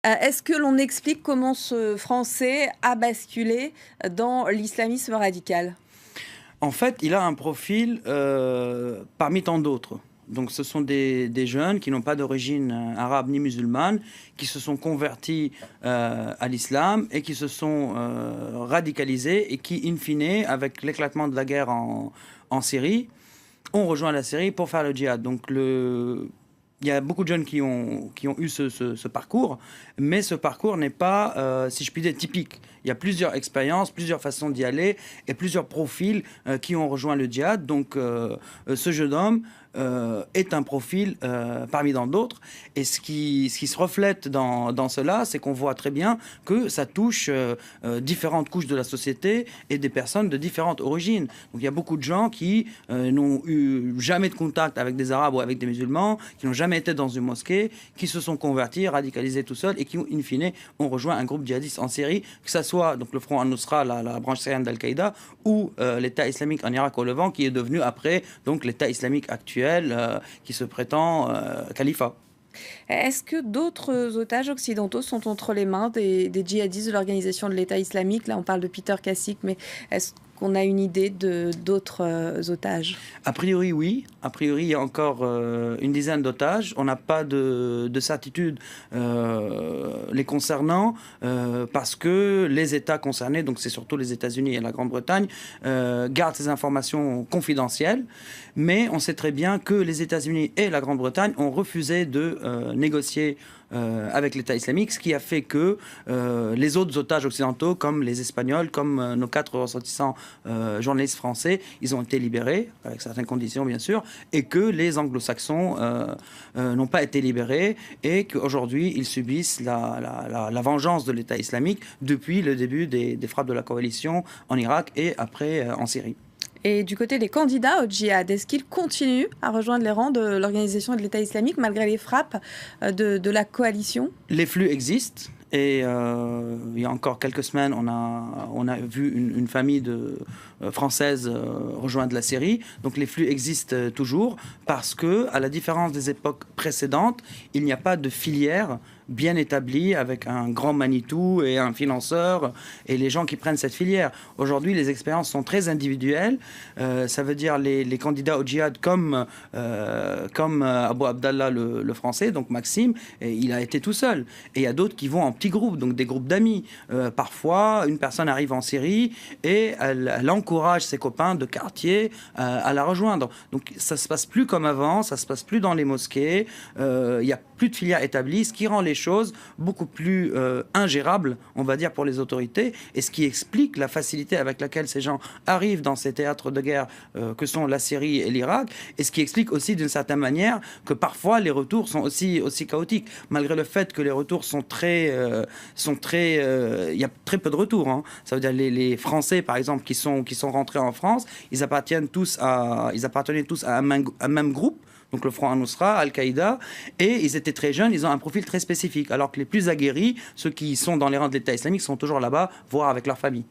Est-ce que l'on explique comment ce Français a basculé dans l'islamisme radical? En fait, il a un profil parmi tant d'autres. Donc, ce sont des jeunes qui n'ont pas d'origine arabe ni musulmane, qui se sont convertis à l'islam et qui se sont radicalisés et qui, in fine, avec l'éclatement de la guerre en Syrie, ont rejoint la Syrie pour faire le djihad. Donc, il y a beaucoup de jeunes qui ont eu ce parcours, mais ce parcours n'est pas, si je puis dire, typique. Il y a plusieurs expériences, plusieurs façons d'y aller et plusieurs profils qui ont rejoint le djihad. Donc, ce jeune homme est un profil parmi tant d'autres. Et ce qui se reflète dans cela, c'est qu'on voit très bien que ça touche différentes couches de la société et des personnes de différentes origines. Donc, il y a beaucoup de gens qui n'ont eu jamais de contact avec des Arabes ou avec des musulmans, qui n'ont jamais été dans une mosquée, qui se sont convertis, radicalisés tout seuls et qui, in fine, ont rejoint un groupe djihadiste en Syrie, que ce soit donc le Front al-Nusra, la branche syrienne d'Al-Qaïda, ou l'État islamique en Irak au Levant, qui est devenu après donc l'État islamique actuel, qui se prétend califat. Est-ce que d'autres otages occidentaux sont entre les mains des djihadistes de l'organisation de l'État islamique? Là, on parle de Peter Kassik, mais est-ce qu'on a une idée d'autres otages? A priori, oui. A priori, il y a encore une dizaine d'otages. On n'a pas de certitude les concernant parce que les États concernés, donc c'est surtout les États-Unis et la Grande-Bretagne, gardent ces informations confidentielles. Mais on sait très bien que les États-Unis et la Grande-Bretagne ont refusé de négocier avec l'État islamique, ce qui a fait que les autres otages occidentaux, comme les Espagnols, comme nos 4 ressortissants journalistes français, ils ont été libérés, avec certaines conditions bien sûr, et que les anglo-saxons n'ont pas été libérés, et qu'aujourd'hui ils subissent la vengeance de l'État islamique depuis le début des frappes de la coalition en Irak et après en Syrie. Et du côté des candidats au djihad, est-ce qu'ils continuent à rejoindre les rangs de l'organisation de l'État islamique malgré les frappes de la coalition? Les flux existent. Et il y a encore quelques semaines, on a vu une famille française rejoindre la Syrie. Donc les flux existent toujours parce que, à la différence des époques précédentes, il n'y a pas de filière bien établie avec un grand Manitou et un financeur et les gens qui prennent cette filière. Aujourd'hui, les expériences sont très individuelles. Ça veut dire les candidats au djihad comme Abou Abdallah le français, donc Maxime, et il a été tout seul. Et il y a d'autres qui vont en petits groupes, donc des groupes d'amis. Parfois, une personne arrive en Syrie et elle encourage ses copains de quartier à la rejoindre. Donc ça se passe plus comme avant, ça se passe plus dans les mosquées, il n'y a plus de filière établie, ce qui rend les choses beaucoup plus ingérables, on va dire, pour les autorités, et ce qui explique la facilité avec laquelle ces gens arrivent dans ces théâtres de guerre que sont la Syrie et l'Irak, et ce qui explique aussi d'une certaine manière que parfois les retours sont aussi chaotiques, malgré le fait que les retours sont très... il y a très peu de retours, hein. Ça veut dire les Français, par exemple, qui sont rentrés en France, ils appartenaient tous à un même groupe, donc le Front al-Nusra, Al-Qaïda, et ils étaient très jeunes, ils ont un profil très spécifique, alors que les plus aguerris, ceux qui sont dans les rangs de l'État islamique, sont toujours là-bas, voire avec leur famille.